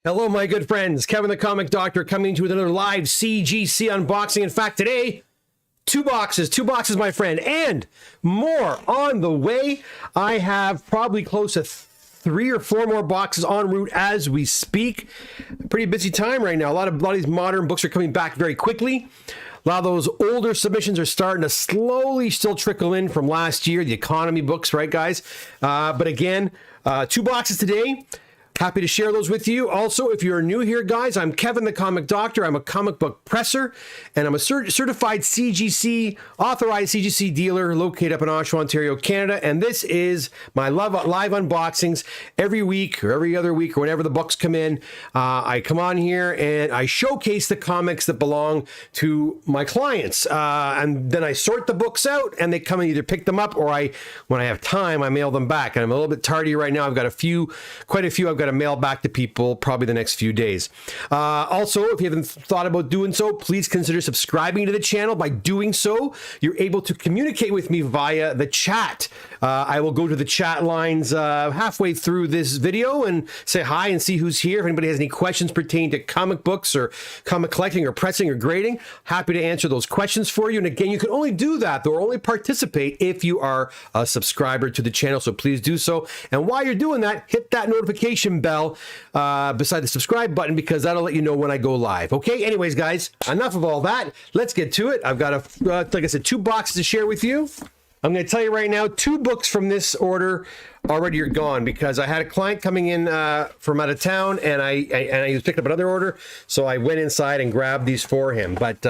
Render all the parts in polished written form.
Hello, my good friends. Kevin the Comic Doctor coming to you with another live CGC unboxing. In fact, today, two boxes, my friend, and more on the way. I have probably close to 3 or 4 more boxes en route as we speak. Pretty busy time right now. A lot of these modern books are coming back very quickly. A lot of those older submissions are starting to slowly still trickle in from last year, the economy books, right, guys? But again, 2 boxes today. Happy to share those with you. Also, if you're new here, guys, I'm Kevin the Comic Doctor. I'm a comic book presser, and I'm a certified CGC, authorized CGC dealer located up in Oshawa, Ontario, Canada. And this is my live unboxings every week or every other week or whenever the books come in. I come on here and I showcase the comics that belong to my clients. And then I sort the books out and they come and either pick them up or when I have time, I mail them back. And I'm a little bit tardy right now. I've got quite a few I've got to mail back to people probably the next few days. Also, if you haven't thought about doing so, please consider subscribing to the channel. By doing so, you're able to communicate with me via the chat. I will go to the chat lines halfway through this video and say hi and see who's here. If anybody has any questions pertaining to comic books or comic collecting or pressing or grading, happy to answer those questions for you. And again, you can only do that or only participate if you are a subscriber to the channel. So please do so. And while you're doing that, hit that notification bell beside the subscribe button, because that'll let you know when I go live. Okay, anyways, guys, enough of all that. Let's get to it. I've got like I said, 2 boxes to share with you. I'm going to tell you right now, 2 books from this order already are gone because I had a client coming in from out of town, and I was picking up another order, so I went inside and grabbed these for him. But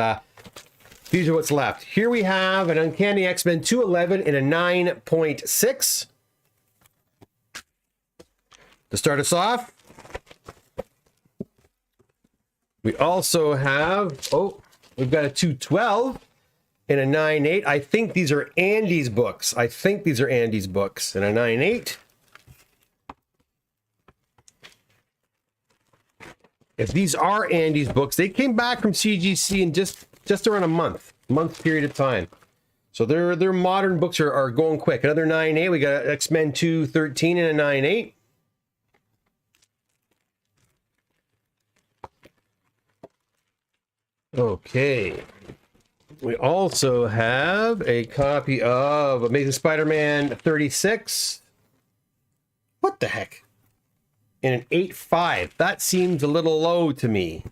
these are what's left. Here we have an Uncanny X-Men 211 in a 9.6. To start us off, we also have, we've got a 212 in a 9.8. I think these are Andy's books. in a 9.8. If these are Andy's books, they came back from CGC in just around a month period of time. So their modern books are going quick. Another 9.8. We got X-Men 213 in a 9.8. Okay. We also have a copy of Amazing Spider-Man 36. What the heck? In an 8.5. That seems a little low to me.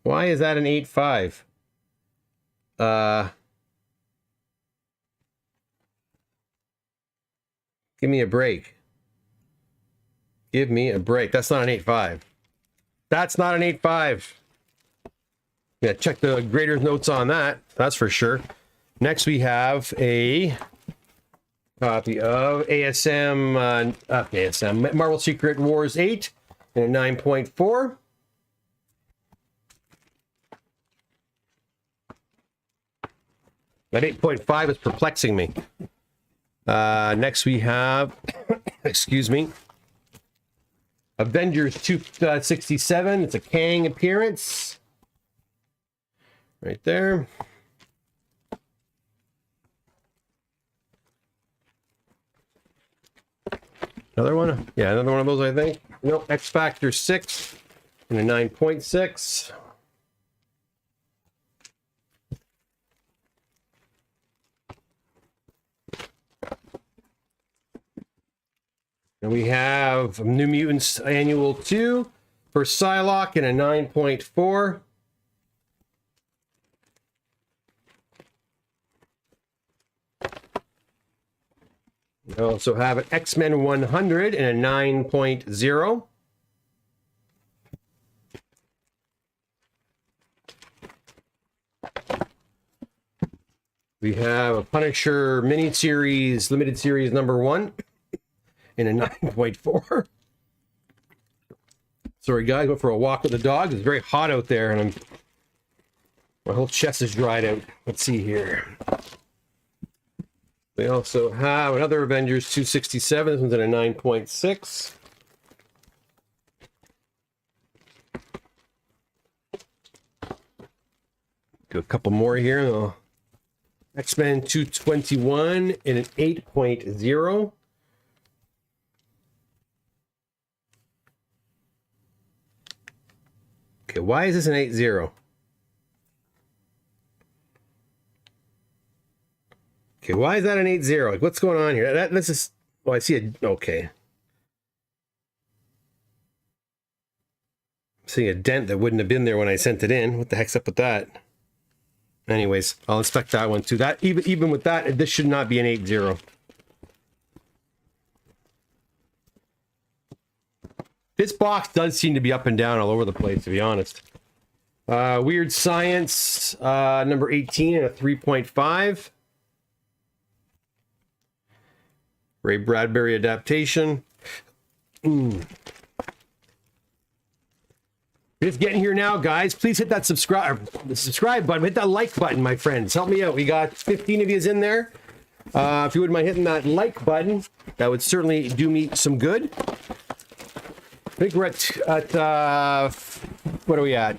Why is that an 8.5? Give me a break. Give me a break. That's not an 8.5. That's not an 8.5. Yeah, check the grader's notes on that. That's for sure. Next, we have a copy of ASM Marvel Secret Wars 8 in a 9.4. That 8.5 is perplexing me. Next, we have, excuse me, Avengers 267. It's a Kang appearance. Right there. Another one? Yeah, another one of those, I think. No, X Factor 6 and a 9.6. And we have New Mutants Annual 2 for Psylocke in a 9.4. We also have an X-Men 100 and a 9.0. We have a Punisher miniseries, limited series number 1 in a 9.4. Sorry, guys, went for a walk with the dog. It's very hot out there, and my whole chest is dried out. Let's see here. We also have another Avengers 267. This one's in a 9.6. Do a couple more here. X-Men 221 in an 8.0. Okay, why is this an 8-0? Okay, why is that an 8-0? Like, what's going on here? This is... Oh, I see a... Okay. I'm seeing a dent that wouldn't have been there when I sent it in. What the heck's up with that? Anyways, I'll inspect that one too. That even with that, this should not be an 8-0. This box does seem to be up and down all over the place, to be honest. Weird Science, number 18 and a 3.5. Ray Bradbury adaptation. Just getting here now, guys. Please hit that subscribe button. Hit that like button, my friends. Help me out. We got 15 of you in there. If you wouldn't mind hitting that like button, that would certainly do me some good. I think we're at what are we at?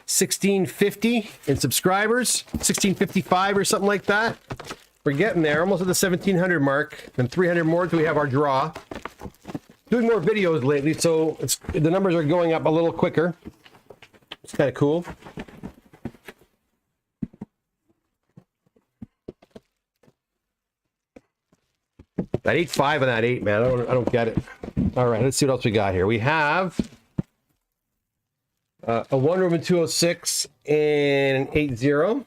1650 in subscribers, 1655 or something like that. We're getting there, almost at the 1700 mark, and 300 more till we have our draw. Doing more videos lately, so the numbers are going up a little quicker. It's kind of cool. That 8.5 and that 8, man, I don't get it. All right, let's see what else we got here. We have a Wonder Woman 206 and an 8-0.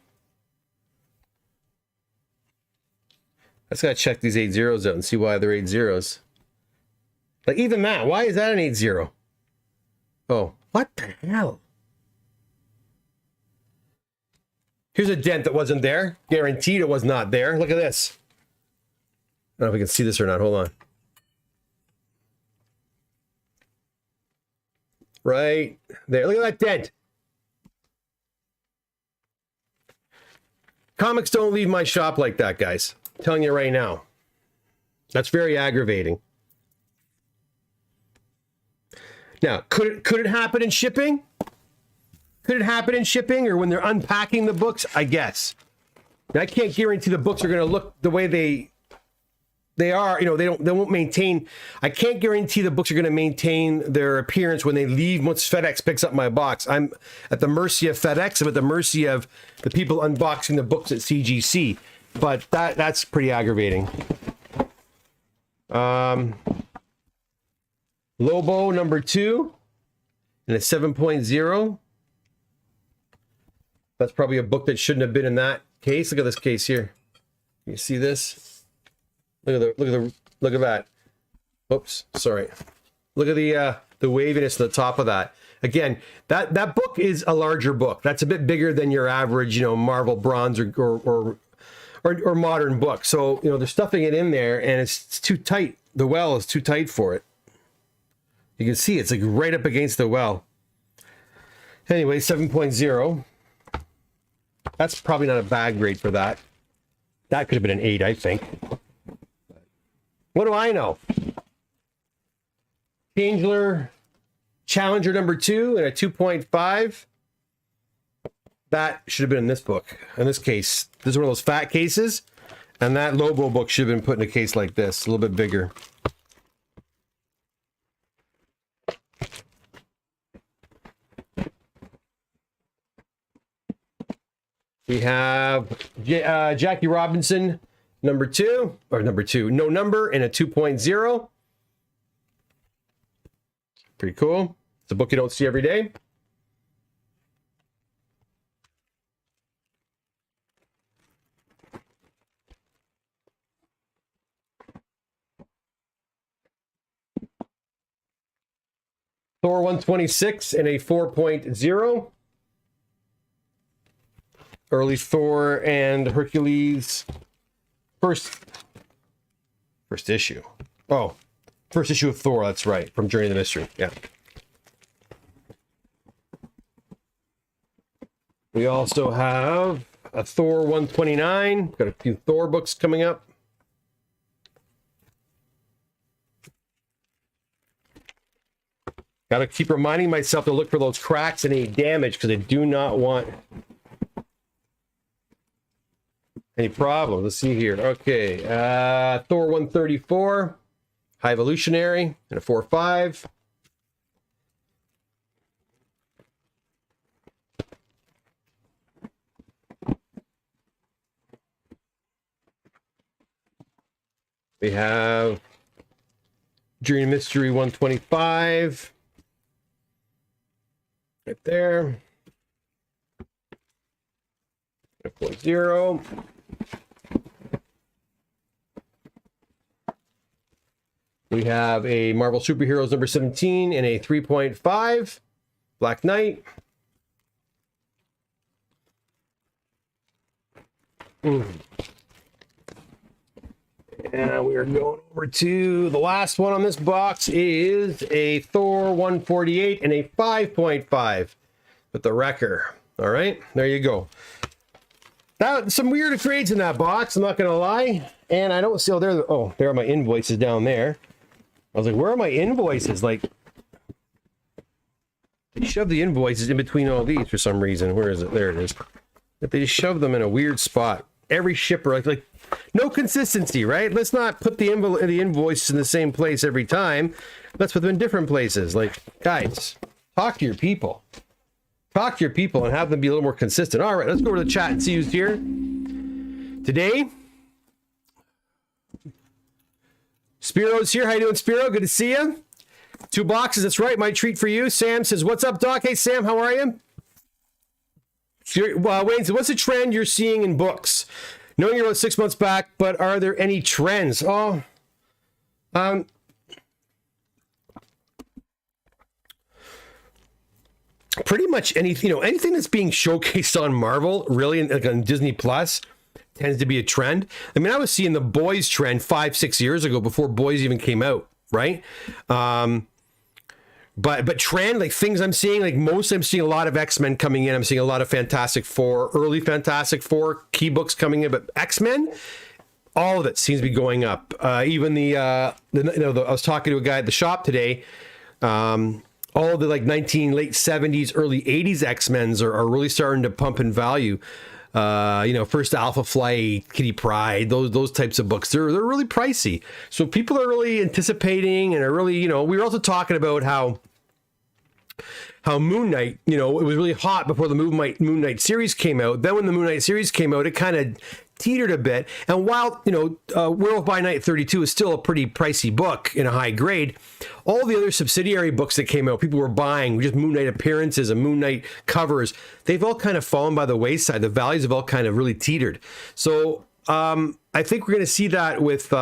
I just gotta check these 8-0s out and see why they're 8-0s. Like, even that, why is that an 8-0? Oh, what the hell? Here's a dent that wasn't there. Guaranteed it was not there. Look at this. I don't know if we can see this or not. Hold on. Right there. Look at that dent. Comics don't leave my shop like that, guys. I'm telling you right now. That's very aggravating. Now, could it happen in shipping? Could it happen in shipping or when they're unpacking the books? I guess. Now, I can't guarantee the books are going to look the way they are. You know, they won't maintain. I can't guarantee the books are going to maintain their appearance when they leave. Once FedEx picks up my box, I'm at the mercy of FedEx. I'm at the mercy of the people unboxing the books at CGC. But that's pretty aggravating. Lobo number 2 and a 7.0. That's probably a book that shouldn't have been in that case. Look at this case here. You see this? Look at that. Oops, sorry. Look at the waviness at the top of that. Again, that book is a larger book. That's a bit bigger than your average, Marvel Bronze or modern book. So, they're stuffing it in there and it's too tight. The well is too tight for it. You can see it's like right up against the well. Anyway, 7.0. That's probably not a bad grade for that. That could have been an 8, I think. What do I know? Challenger number 2 and a 2.5. That should have been in this book. In this case, this is one of those fat cases. And that Lobo book should have been put in a case like this, a little bit bigger. We have Jackie Robinson, number 2, no number, and a 2.0. Pretty cool. It's a book you don't see every day. Thor 126 and a 4.0. Early Thor and Hercules first issue. Oh, first issue of Thor, that's right, from Journey to the Mystery. Yeah. We also have a Thor 129. Got a few Thor books coming up. Got to keep reminding myself to look for those cracks and any damage because I do not want any problems. Let's see here. Okay. Thor 134. High Evolutionary and a 4.5. We have Dream Mystery 125. Right there. 0.0. We have a Marvel Superheroes number 17 and a 3.5. Black Knight. And we are going over to the last one on this box is a Thor 148 and a 5.5 with the Wrecker. All right, there you go. Now, some weird trades in that box, I'm not going to lie. And I don't see, oh, there are my invoices down there. I was like, where are my invoices? Like, they shove the invoices in between all these for some reason. Where is it? There it is. But they just shove them in a weird spot. Every shipper, like no consistency, right? Let's not put the invoices in the same place every time. Let's put them in different places. Like, guys, talk to your people. Talk to your people and have them be a little more consistent. All right, let's go to the chat and see who's here. Today, Spiro's here. How you doing, Spiro? Good to see you. 2 boxes, that's right, my treat for you. Sam says, what's up, Doc? Hey, Sam, how are you? Wayne says, what's the trend you're seeing in books? Knowing you're about 6 months back, but are there any trends? Oh, pretty much anything that's being showcased on Marvel, really, like on Disney Plus, tends to be a trend. I mean, I was seeing the Boys trend 5-6 years ago before Boys even came out, right? But trend, like things I'm seeing, like mostly I'm seeing a lot of X-Men coming in. I'm seeing a lot of Fantastic Four, early Fantastic Four key books coming in, but X-Men, all of it seems to be going up. Even I was talking to a guy at the shop today. All of the like late 70s, early 80s X-Men's are really starting to pump in value. First Alpha Flight, Kitty Pryde, those types of books, they're really pricey. So people are really anticipating and are really, we were also talking about how Moon Knight, it was really hot before the Moon Knight series came out. Then when the Moon Knight series came out, it kind of teetered a bit. And while, Werewolf by Night 32 is still a pretty pricey book in a high grade, all the other subsidiary books that came out, people were buying, just Moon Knight appearances and Moon Knight covers, they've all kind of fallen by the wayside. The values have all kind of really teetered. So I think we're going to see that with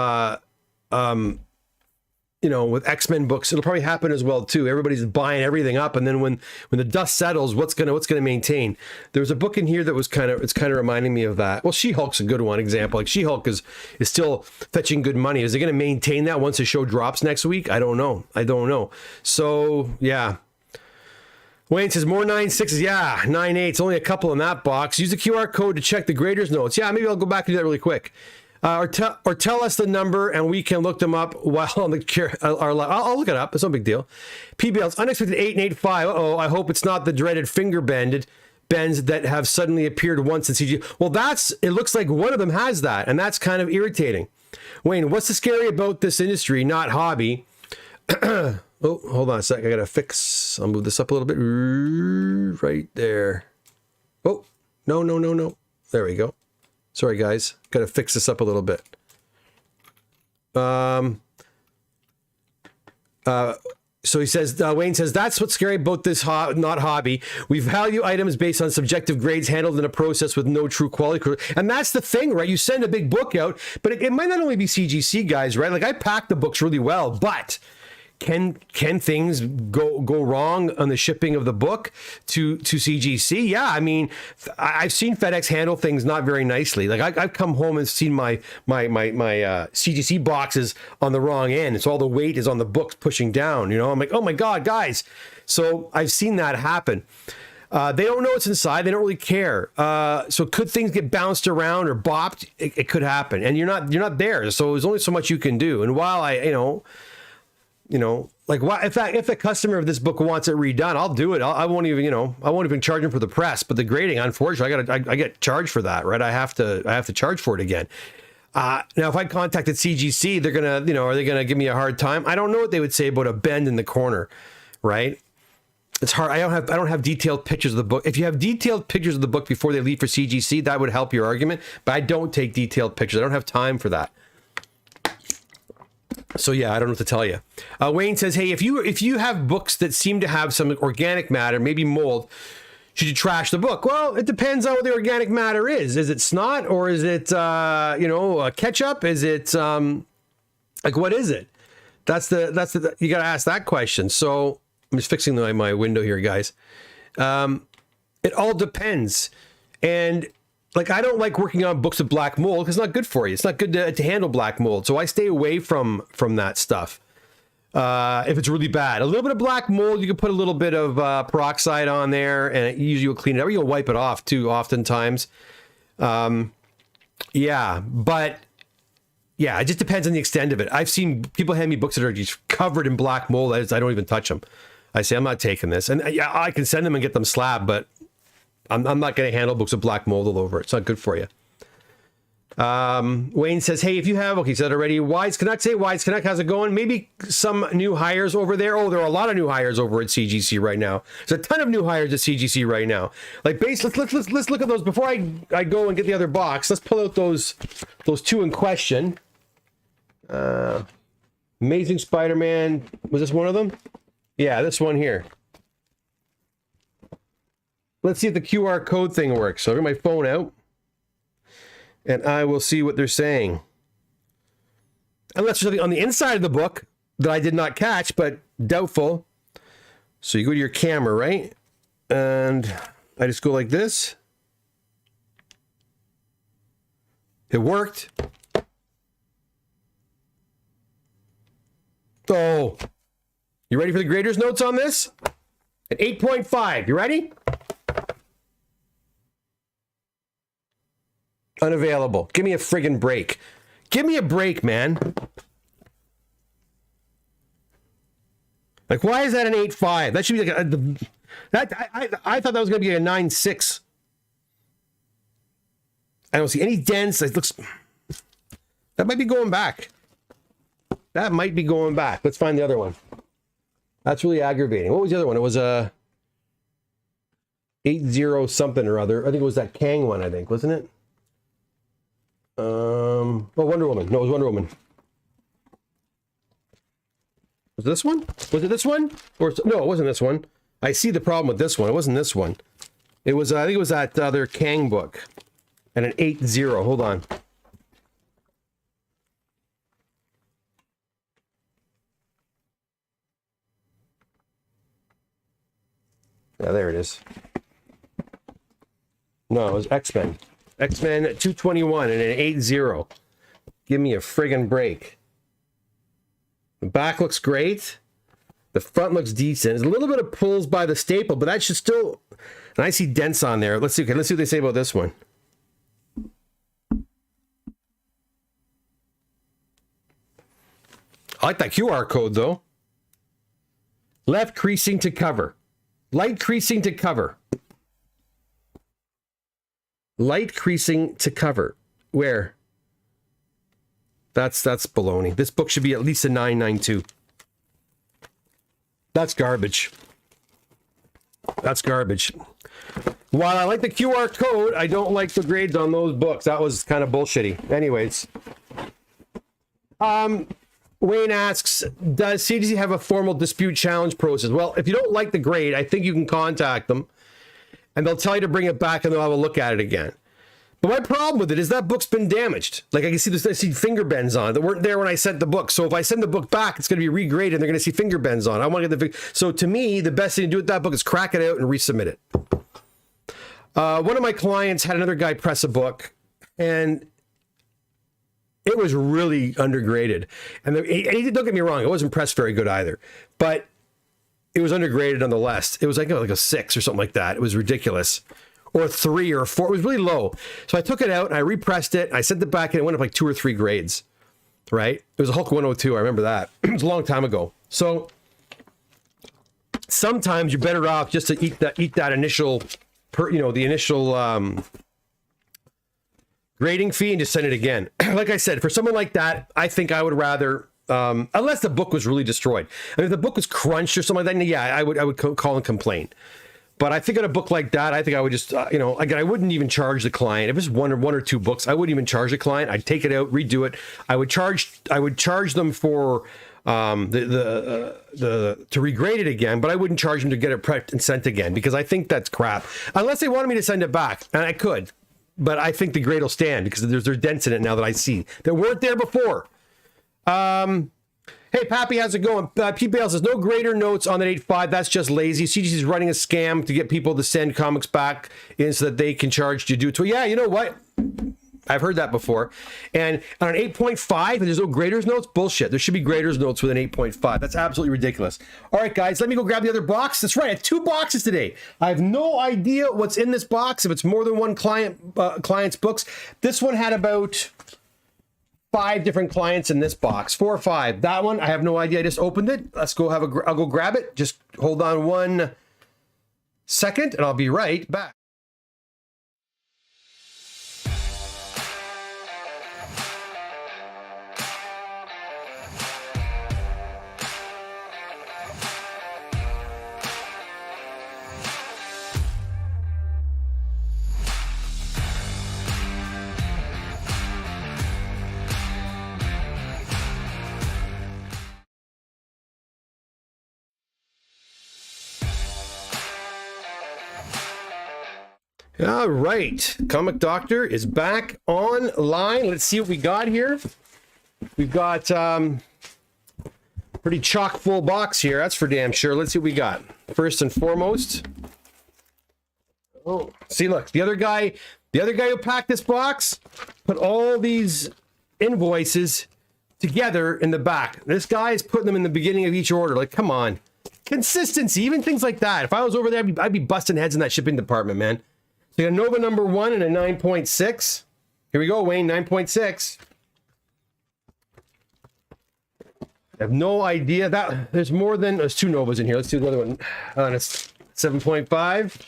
with X-Men books. It'll probably happen as well too. Everybody's buying everything up, and then when the dust settles, what's gonna maintain? There was a book in here that was kind of reminding me of that. Well, She-Hulk's a good one example. Like She-Hulk is still fetching good money. Is it gonna maintain that once the show drops next week? I don't know. So yeah. Wayne says more 9.6s. Yeah, 9.8s. Only a couple in that box. Use the QR code to check the graders notes. Yeah, maybe I'll go back and do that really quick. Or tell us the number and we can look them up while on the I'll look it up. It's no big deal. PBL's unexpected 8 and 8.5. Uh-oh, I hope it's not the dreaded finger bends that have suddenly appeared once in CG. Well, it looks like one of them has that, and that's kind of irritating. Wayne, what's the scary about this industry, not hobby? Oh, hold on a sec. I gotta fix. I'll move this up a little bit. Right there. Oh, no. There we go. Sorry, guys. Got to fix this up a little bit. So he says, Wayne says, that's what's scary about this not hobby. We value items based on subjective grades handled in a process with no true quality. And that's the thing, right? You send a big book out, but it might not only be CGC guys, right? Like I pack the books really well, but can things go wrong on the shipping of the book to CGC? Yeah, I mean, I've seen FedEx handle things not very nicely. Like I've come home and seen my CGC boxes on the wrong end, so all the weight is on the books pushing down. I'm like, oh my god, guys! So I've seen that happen. They don't know what's inside. They don't really care. So could things get bounced around or bopped? It could happen, and you're not there. So there's only so much you can do. And while like if the customer of this book wants it redone, I'll do it. I won't even charge them for the press, but the grading, unfortunately, I get charged for that, right? I have to charge for it again. Now, if I contacted CGC, they're gonna, are they gonna give me a hard time? I don't know what they would say about a bend in the corner, right? It's hard. I don't have detailed pictures of the book. If you have detailed pictures of the book before they leave for CGC, that would help your argument. But I don't take detailed pictures. I don't have time for that. So yeah, I don't know what to tell you. Wayne says, hey, if you have books that seem to have some organic matter, maybe mold, should you trash the book? Well, it depends on what the organic matter is. Is it snot, or is it ketchup? Is it like, what is it? That's the you got to ask that question. So I'm just fixing my window here, guys. It all depends. And like, I don't like working on books with black mold because it's not good for you. It's not good to handle black mold. So I stay away from that stuff. If it's really bad, a little bit of black mold, you can put a little bit of peroxide on there, and it usually will clean it up. You'll wipe it off too, oftentimes. Yeah, but yeah, it just depends on the extent of it. I've seen people hand me books that are just covered in black mold. I don't even touch them. I say, I'm not taking this, and yeah, I can send them and get them slabbed, but I'm not going to handle books with black mold all over it. It's not good for you. Wayne says, hey, if you have, okay, said already, Wise Canuck, how's it going? Maybe some new hires over there. Oh, there are a lot of new hires over at CGC right now. There's a ton of new hires at CGC right now. Like, let's look at those before I go and get the other box. Let's pull out those two in question. Amazing Spider-Man. Was this one of them? Yeah, this one here. Let's see if the QR code thing works. So I'll get my phone out, and I will see what they're saying. Unless there's something on the inside of the book that I did not catch, but doubtful. So you go to your camera, right? And I just go like this. It worked. Oh, you ready for the grader's notes on this? At 8.5, you ready? Unavailable. Give me a friggin' break. Give me a break, man. Like, why is that an 8.5? That should be like I thought that was going to be a 9.6. I don't see any dents. It looks... That might be going back. That might be going back. Let's find the other one. That's really aggravating. What was the other one? It was a 80 something or other. I think it was that Kang one, I think, wasn't it? Oh, Wonder Woman. No, it was Wonder Woman. Was it this one? Was it this one? Or no, it wasn't this one. I see the problem with this one. It wasn't this one. It was, I think it was that other Kang book. And an 80. Hold on. Yeah, there it is. No, it was X-Men. X-Men 221 and an 80. Give me a friggin' break. The back looks great. The front looks decent. There's a little bit of pulls by the staple, but that should still... And I see dents on there. Let's see. Okay, let's see what they say about this one. I like that QR code, though. Left creasing to cover. Light creasing to cover. Light creasing to cover. Where? That's baloney. This book should be at least a 992. That's garbage. That's garbage. While I like the QR code, I don't like the grades on those books. That was kind of bullshitty. Anyways. Wayne asks, does CGC have a formal dispute challenge process? Well, if you don't like the grade, I think you can contact them and they'll tell you to bring it back and they'll have a look at it again. But my problem with it is that book's been damaged. Like, I can see this, I see finger bends on it that weren't there when I sent the book. So if I send the book back, it's going to be regraded and they're going to see finger bends on it. I want to get so to me, the best thing to do with that book is crack it out and resubmit it. One of my clients had another guy press a book and it was really undergraded. And don't get me wrong, it wasn't pressed very good either. But it was undergraded nonetheless. It was like a 6 or something like that. It was ridiculous. Or a 3 or a 4. It was really low. So I took it out and I repressed it. I sent it back and it went up like 2 or 3 grades. Right? It was a Hulk 102. I remember that. It was a long time ago. So sometimes you're better off just to eat that initial, the initial grading fee and just send it again. Like I said, for someone like that, I think I would rather, unless the book was really destroyed. I mean, if the book was crunched or something like that, yeah, I would call and complain. But I think on a book like that, I think I would just, you know, again, I wouldn't even charge the client. If it's one or two books, I wouldn't even charge the client. I'd take it out, redo it. I would charge them for to regrade it again, but I wouldn't charge them to get it prepped and sent again, because I think that's crap. Unless they wanted me to send it back, and I could, but I think the grade will stand because there's dents in it now that I see that weren't there before. Hey, Pappy, how's it going? Pete Bale says, no grader notes on that 8.5. That's just lazy. CGC is running a scam to get people to send comics back in so that they can charge you to. Yeah, you know what? I've heard that before. And on an 8.5, there's no grader's notes? Bullshit. There should be grader's notes with an 8.5. That's absolutely ridiculous. All right, guys, let me go grab the other box. That's right. I have 2 boxes today. I have no idea what's in this box, if it's more than one client's books. This one had about 5 different clients in this box, 4 or 5. That one, I have no idea. I just opened it. Let's go I'll go grab it. Just hold on 1 second and I'll be right back. All right, Comic Doctor is back online. Let's see what we got here. We've got pretty chock full box here, that's for damn sure. Let's see what we got. First and foremost, oh, see, look, the other guy who packed this box put all these invoices together in the back. This guy is putting them in the beginning of each order. Like, come on, consistency, even things like that. If I was over there, I'd be busting heads in that shipping department, man. So you got Nova number 1 and a 9.6. Here we go, Wayne, 9.6. I have no idea that there's more than, there's 2 Novas in here. Let's do the other one. It's 7.5.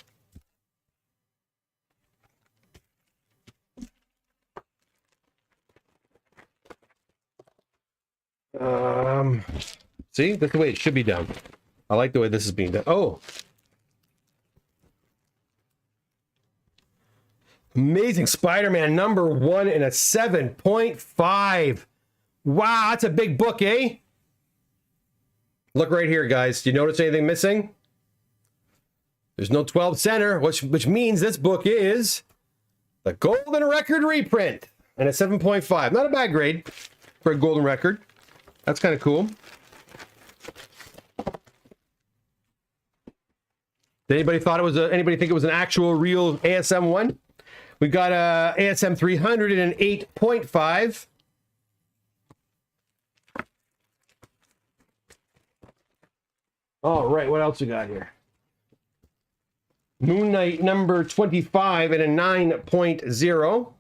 See, that's the way it should be done. I like the way this is being done. Oh. Amazing Spider-Man number 1 and a 7.5. Wow, that's a big book, eh? Look right here, guys. Do you notice anything missing? There's no 12 center, which means this book is the Golden Record reprint and a 7.5. Not a bad grade for a Golden Record. That's kind of cool. Did anybody think it was an actual real ASM one? We've got a ASM 300 and an 8.5. All right, what else we got here? Moon Knight number 25 and a 9.0.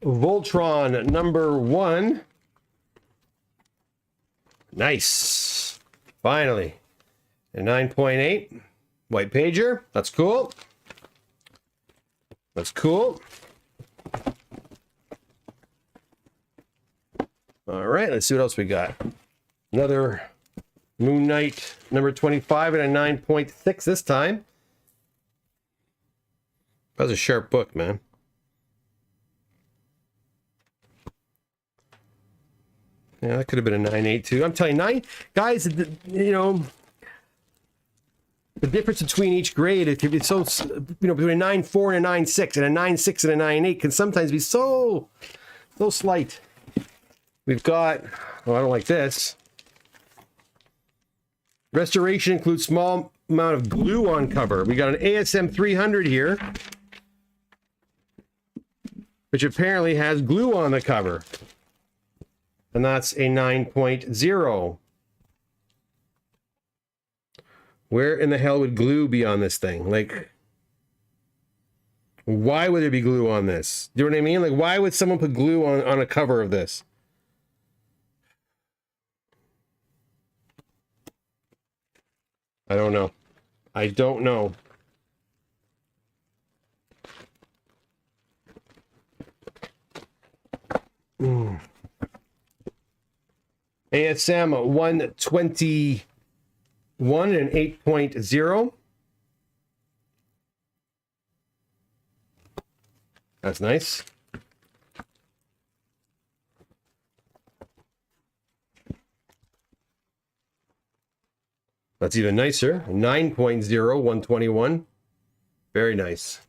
Voltron number 1. Nice. Finally. A 9.8. White pager. That's cool. That's cool. All right, let's see what else we got. Another Moon Knight number 25 and a 9.6 this time. That was a sharp book, man. Yeah, that could have been a 9.8 too. I'm telling you, guys, you know, the difference between each grade, it can be so, you know, between a 9.4 and a 9.6 and a 9.6 and a 9.8 can sometimes be so slight. We've got, oh, I don't like this. Restoration includes small amount of glue on cover. We got an ASM 300 here, which apparently has glue on the cover. And that's a 9.0. Where in the hell would glue be on this thing? Like, why would there be glue on this? Do you know what I mean? Like, why would someone put glue on a cover of this? I don't know. I don't know. ASM 121 and 8.0. That's nice. That's even nicer. 9.0, 121. Very nice.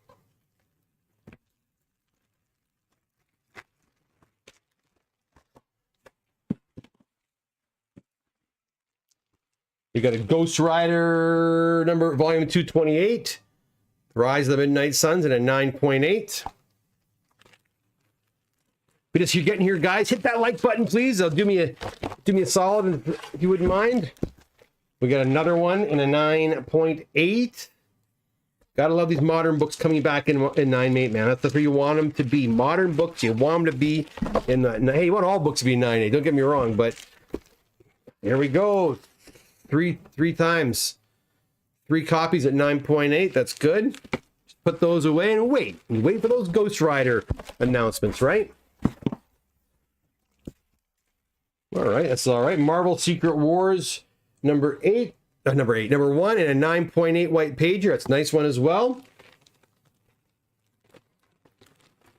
You got a Ghost Rider volume 228. Rise of the Midnight Suns and a 9.8. But as you're getting here, guys, hit that like button, please. Do me a solid if you wouldn't mind. We got another one in a 9.8. Gotta love these modern books coming back in 9.8, man. That's where you want them to be. Modern books, you want them to be in the... Hey, you want all books to be 9.8. Don't get me wrong, but here we go. Three times. 3 copies at 9.8. That's good. Just put those away and wait. And wait for those Ghost Rider announcements, right? All right, that's all right. Marvel Secret Wars number 1 and a 9.8 white pager. That's a nice one as well.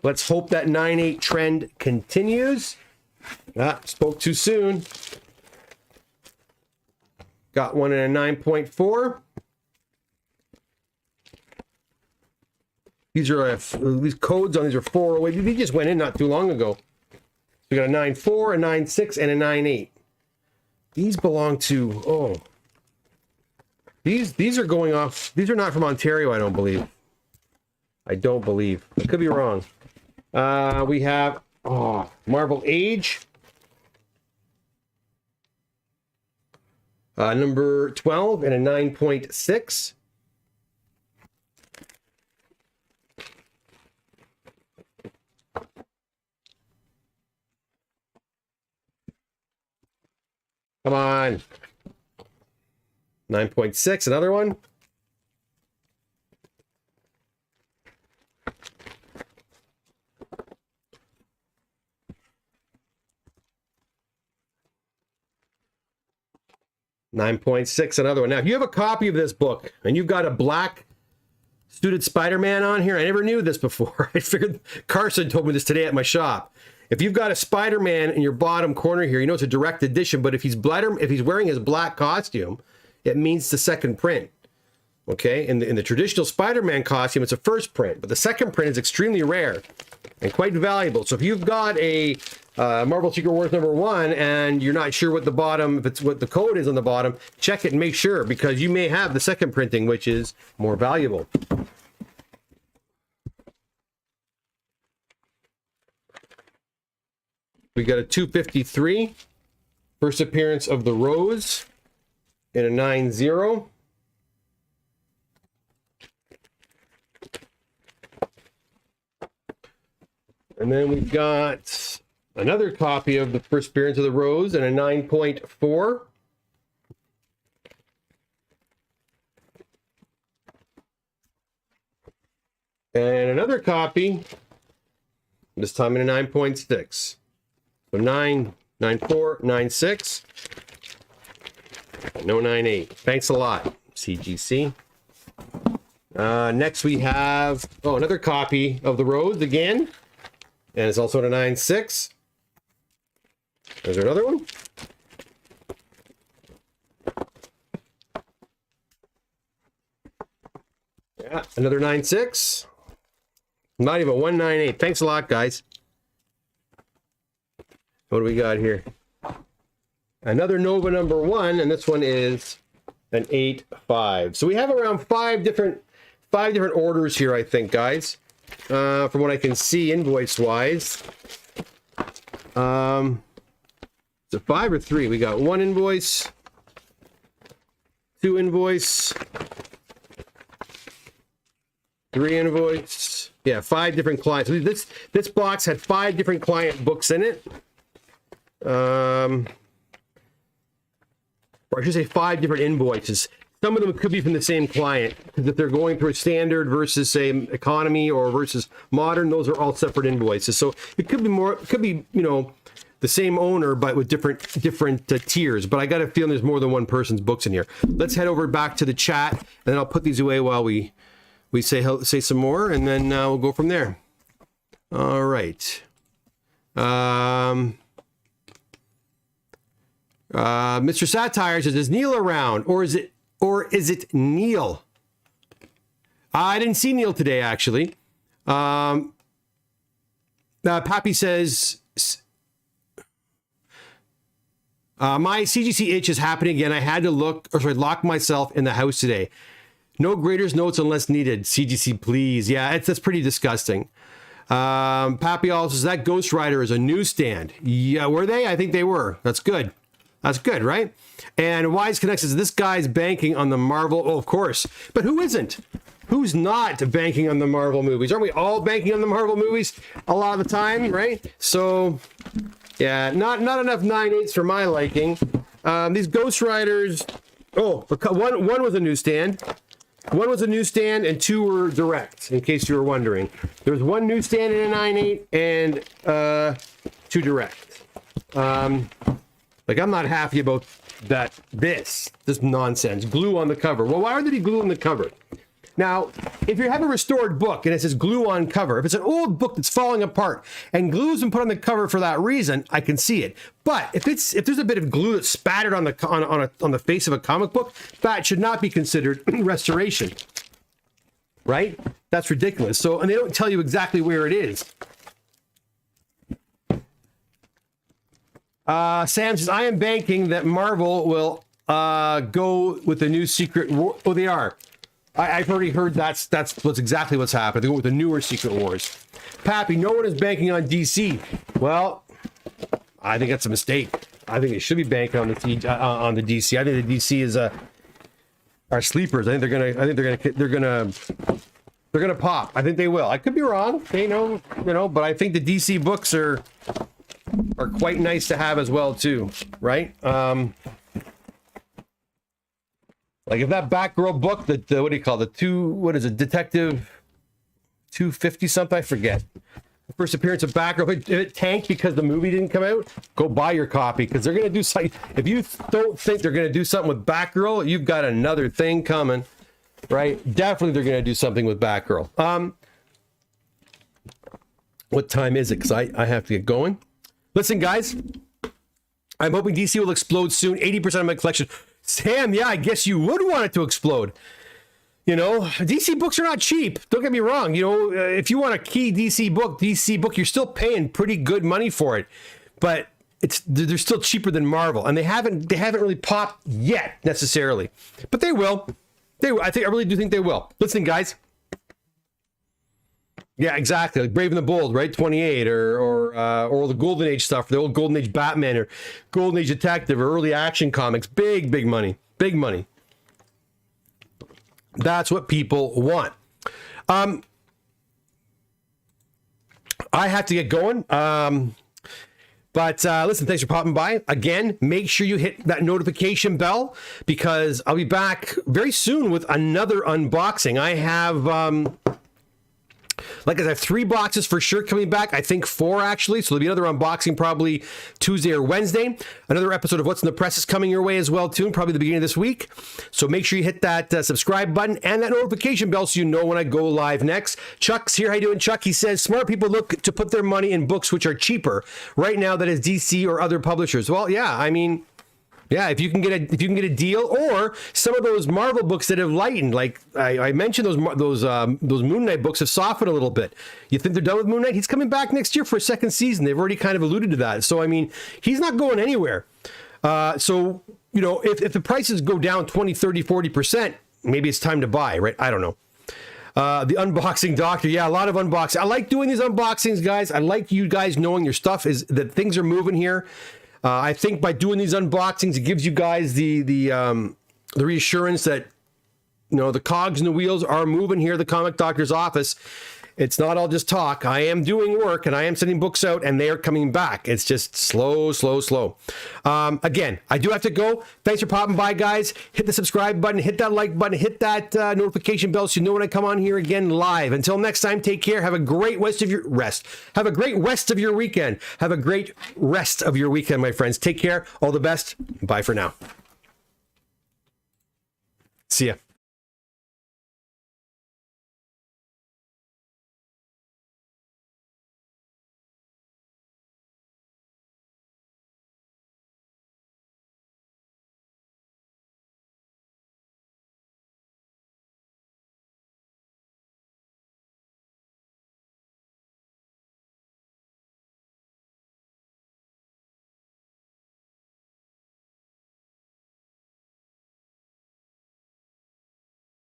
Let's hope that 9.8 trend continues. Spoke too soon. Got one in a 9.4. These are these codes on these are 408. These just went in not too long ago. We got a 9.4, a 9.6, and a 9.8. These belong to these are going off. These are not from Ontario, I don't believe. I could be wrong. We have Marvel Age. Number 12 and a 9.6. Come on. 9.6, another one. $9.6, another one. Now, if you have a copy of this book and you've got a black suited Spider-Man on here, I never knew this before. I figured Carson told me this today at my shop. If you've got a Spider-Man in your bottom corner here, you know it's a direct edition, but if he's wearing his black costume, it means the second print. Okay? In the traditional Spider-Man costume, it's a first print, but the second print is extremely rare and quite valuable. So if you've got a Marvel Secret Wars number 1 and you're not sure what the bottom, if it's what the code is on the bottom, check it and make sure, because you may have the second printing, which is more valuable. We got a 253, first appearance of the Rose in a 9.0. And then we've got another copy of the first appearance of the Rose in a 9.4. And another copy, this time in a 9.6. So 9, 9.4, 9.6. No 9.8. Thanks a lot, CGC. Next we have, another copy of the Rose again. And it's also at a 9.6. There's another one. Yeah, another 9.6. Not even 1.98. Thanks a lot, guys. What do we got here? Another Nova number 1, and this one is an 8.5. So we have around five different orders here, I think, guys. From what I can see, invoice-wise. So 5 or 3. We got 1 invoice, 2 invoice, 3 invoice. Yeah, 5 different clients. This box had 5 different client books in it. Or I should say 5 different invoices. Some of them could be from the same client, because if they're going through a standard versus, say, economy or versus modern, those are all separate invoices. So it could be more, it could be, the same owner, but with different tiers. But I got a feeling there's more than one person's books in here. Let's head over back to the chat, and then I'll put these away while we say some more, and then we'll go from there. All right. Mr. Satire says, "Is Neil around, or is it Neil?" I didn't see Neil today, actually. Pappy says, "My CGC itch is happening again. I had to lock myself in the house today. No graders notes unless needed. CGC, please." Yeah, that's pretty disgusting. Pappy also says, "That Ghost Rider is a newsstand." Yeah, were they? I think they were. That's good. That's good, right? And Wise Connect says, "This guy's banking on the Marvel." Oh, of course. But who isn't? Who's not banking on the Marvel movies? Aren't we all banking on the Marvel movies a lot of the time, right? So, yeah, not enough 9/8s for my liking. These Ghost Riders, one was a newsstand. One was a newsstand and two were direct, in case you were wondering. There's one newsstand in a 9/8 and two direct. Like, I'm not happy about this nonsense. Glue on the cover. Well, why would there be glue on the cover? Now, if you have a restored book and it says glue on cover, if it's an old book that's falling apart and glue's been put on the cover for that reason, I can see it. But if there's a bit of glue that's spattered on the face of a comic book, that should not be considered restoration, right? That's ridiculous. So, and they don't tell you exactly where it is. Sam says, "I am banking that Marvel will go with the new Secret War." Oh, they are. I've already heard that's exactly what's happened. They go with the newer Secret Wars. Pappy, no one is banking on DC. Well, I think that's a mistake. I think they should be banking on the DC. I think the DC is are sleepers. I think they're gonna pop. I think they will. I could be wrong. They know, but I think the DC books are quite nice to have as well too, right? Like if that Batgirl book, what do you call it? Detective 250 something? I forget. The first appearance of Batgirl. If it tanked because the movie didn't come out, go buy your copy because they're gonna do something. If you don't think they're gonna do something with Batgirl, you've got another thing coming, right? Definitely they're gonna do something with Batgirl. What time is it? Because I have to get going. Listen, guys, I'm hoping DC will explode soon. 80% of my collection. Sam, yeah, I guess you would want it to explode. DC books are not cheap. Don't get me wrong. If you want a key DC book, you're still paying pretty good money for it. But they're still cheaper than Marvel, and they haven't really popped yet necessarily. But they will. I really do think they will. Listen, guys. Yeah, exactly. Like Brave and the Bold, right? 28 or the Golden Age stuff, the old Golden Age Batman or Golden Age Detective or early action comics. Big money. Big money. That's what people want. I have to get going. But listen, thanks for popping by. Again, make sure you hit that notification bell because I'll be back very soon with another unboxing. I have... I have 3 boxes for sure coming back. I think 4 actually. So there'll be another unboxing probably Tuesday or Wednesday. Another episode of What's in the Press is coming your way as well too, probably the beginning of this week. So make sure you hit that subscribe button and that notification bell so you know when I go live next. Chuck's here. How you doing, Chuck? He says, "Smart people look to put their money in books which are cheaper right now, that is DC or other publishers." Well, yeah, I mean... Yeah, if you can get a deal, or some of those Marvel books that have lightened, like I mentioned, those Moon Knight books have softened a little bit. You think they're done with Moon Knight? He's coming back next year for a second season. They've already kind of alluded to that. So I mean, he's not going anywhere. So if the prices go down 20, 30, 40%, maybe it's time to buy, right? I don't know. The unboxing doctor, yeah, a lot of unboxing. I like doing these unboxings, guys. I like you guys knowing your stuff is that things are moving here. I think by doing these unboxings, it gives you guys the reassurance that the cogs and the wheels are moving here at the Comic Doctor's office, it's not all just talk. I am doing work and I am sending books out and they are coming back. It's just slow. Again, I do have to go. Thanks for popping by, guys. Hit the subscribe button, hit that like button, hit that notification bell so you know when I come on here again live. Until next time, take care. Have a great rest of your Have a great rest of your weekend. Have a great rest of your weekend, my friends. Take care. All the best. Bye for now. See ya.